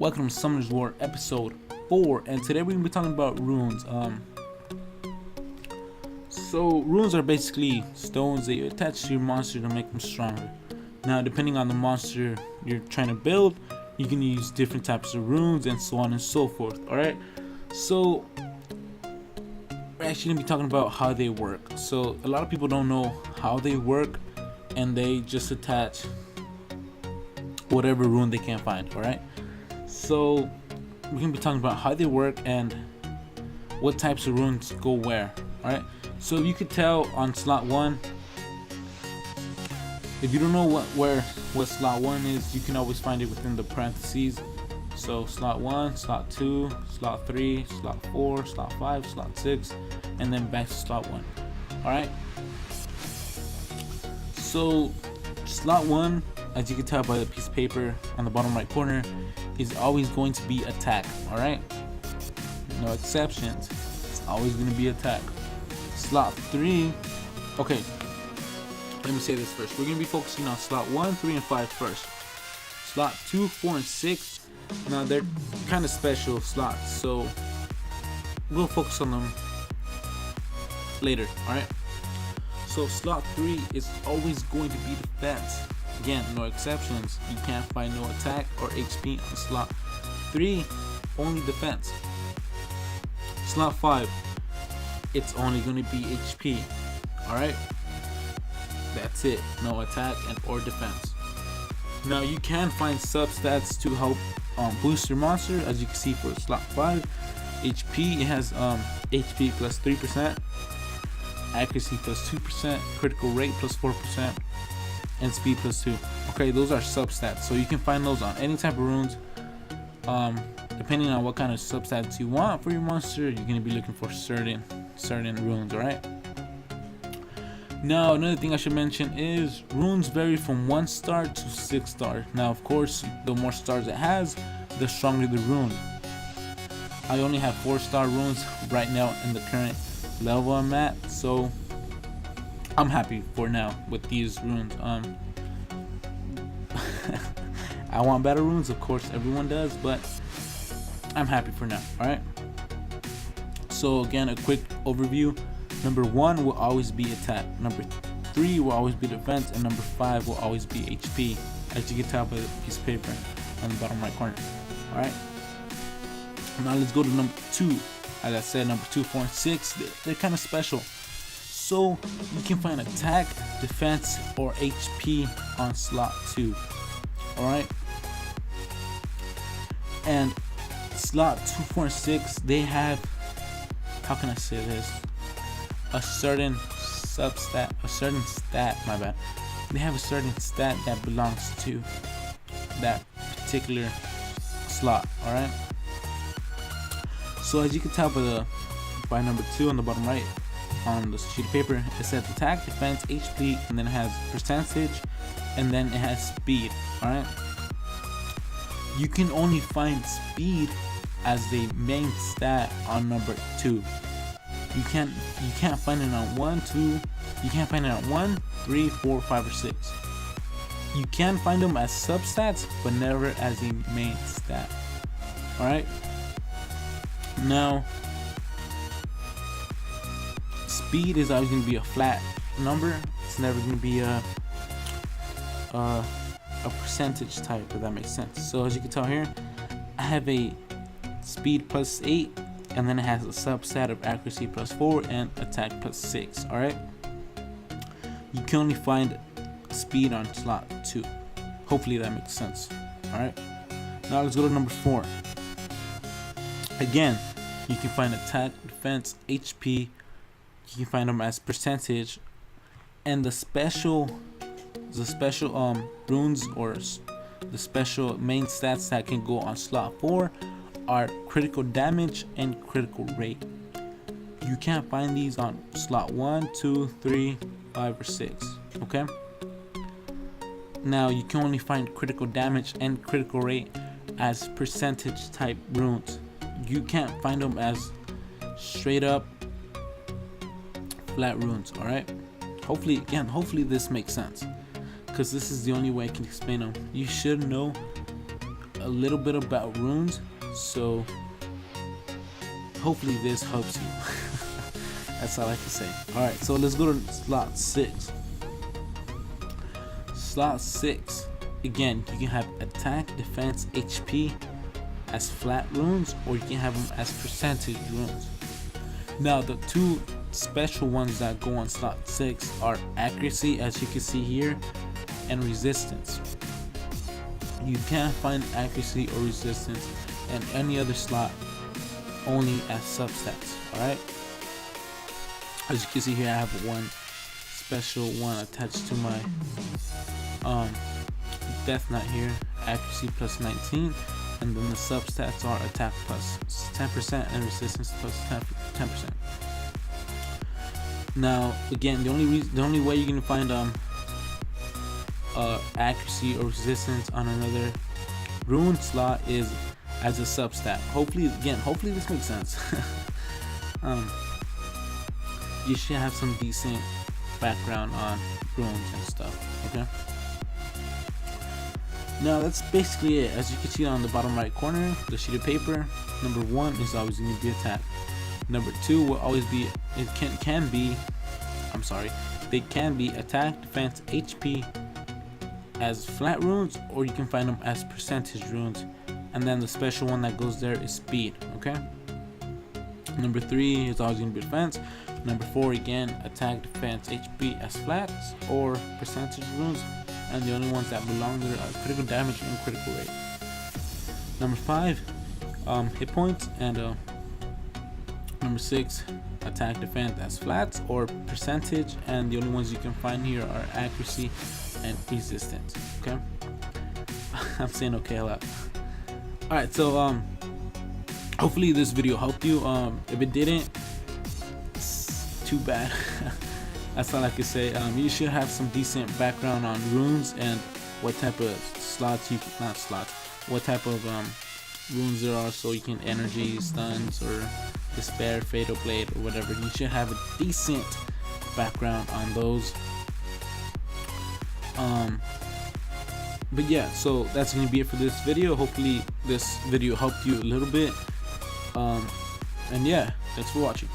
Welcome to Summoner's War episode 4, and today we're going to be talking about runes. So runes are basically stones that you attach to your monster to make them stronger. Now, depending on the monster you're trying to build, you can use different types of runes and so on and so forth. Alright, so we're actually going to be talking about how they work. So a lot of people don't know how they work, and they just attach whatever rune they can find. Alright, so we're gonna be talking about how they work and what types of runes go where. Alright, so you could tell on slot 1, if you don't know what slot 1 is, you can always find it within the parentheses. So slot 1, slot 2, slot 3, slot 4, slot 5, slot 6, and then back to slot 1. Alright, so slot 1, as you can tell by the piece of paper on the bottom right corner, is always going to be attack. Alright, no exceptions, it's always going to be attack. Slot 3, okay, let me say this first. We're going to be focusing on slot 1, 3, and 5 first. Slot 2, 4, and 6, now they're kind of special slots, so we'll focus on them later. Alright, so slot 3 is always going to be defense. Again, no exceptions. You can't find no attack or HP on slot 3, only defense. Slot 5, it's only going to be HP. Alright, that's it, no attack and or defense. Now you can find substats to help boost your monster. As you can see for slot 5, HP, it has HP plus 3%, accuracy plus 2%, critical rate plus 4%, and speed plus 2. Okay, those are substats, so you can find those on any type of runes. Depending on what kind of substats you want for your monster, you're going to be looking for certain runes. Alright, now another thing I should mention is runes vary from 1 star to 6 star. Now of course, the more stars it has, the stronger the rune. I only have 4-star runes right now in the current level I'm at, so I'm happy for now with these runes. I want better runes, of course everyone does, but I'm happy for now. Alright, so again, a quick overview. Number 1 will always be attack, number 3 will always be defense, and number 5 will always be HP, as you can tell by the piece of paper on the bottom right corner. Alright, now let's go to number 2. As I said, number 2, 4, and 6, they're kind of special. So you can find attack, defense, or HP on slot 2. Alright, and slot 2, 4, and 6, they have, how can I say this, a certain substat, my bad, they have a certain stat that belongs to that particular slot. Alright, so as you can tell by number 2 on the bottom right on the sheet of paper, it says attack, defense, HP, and then it has percentage, and then it has speed. Alright, you can only find speed as the main stat on number 2. You can't find it on 1, 2. You can't find it on 1, 3, 4, 5, or 6. You can find them as substats, but never as a main stat. Alright, now speed is always going to be a flat number. It's never going to be a percentage type, if that makes sense. So as you can tell here, I have a speed plus 8, and then it has a substat of accuracy plus 4 and attack plus 6. Alright, you can only find speed on slot 2. Hopefully that makes sense. Alright, now let's go to number 4. Again, you can find attack, defense, HP. You can find them as percentage, and the special runes or the special main stats that can go on slot 4 are critical damage and critical rate. You can't find these on slot 1, 2, 3, 5, or 6. Okay, now you can only find critical damage and critical rate as percentage type runes. You can't find them as straight up flat runes. Alright, hopefully this makes sense, because this is the only way I can explain them. You should know a little bit about runes, so hopefully this helps you. That's all I can say. Alright, so let's go to slot 6. Slot 6, again, you can have attack, defense, HP as flat runes, or you can have them as percentage runes. Now the two special ones that go on slot 6 are accuracy, as you can see here, and resistance. You can't find accuracy or resistance in any other slot, only as substats. Alright, as you can see here, I have one special one attached to my Death Knight here, accuracy plus 19, and then the substats are attack plus 10% and resistance plus 10%. Now again, the only way you can find accuracy or resistance on another rune slot is as a substat. Hopefully this makes sense. You should have some decent background on runes and stuff. Okay, now that's basically it. As you can see on the bottom right corner, the sheet of paper, number 1 is always going to be attack. Number 2 will always be, they can be attack, defense, HP as flat runes, or you can find them as percentage runes, and then the special one that goes there is speed. Okay, number 3 is always going to be defense. Number 4, again, attack, defense, HP as flats or percentage runes, and the only ones that belong there are critical damage and critical rate. Number 5, hit points, and number 6, attack, defense as flats or percentage, and the only ones you can find here are accuracy and resistance. Okay, I'm saying okay a lot. Alright, so hopefully this video helped you. If it didn't, it's too bad. That's all I can say. You should have some decent background on runes and what type of slots what type of runes there are, so you can energy, stuns, or despair, fatal blade, or whatever. You should have a decent background on those. But yeah, so that's gonna be it for this video. Hopefully this video helped you a little bit. And yeah, thanks for watching.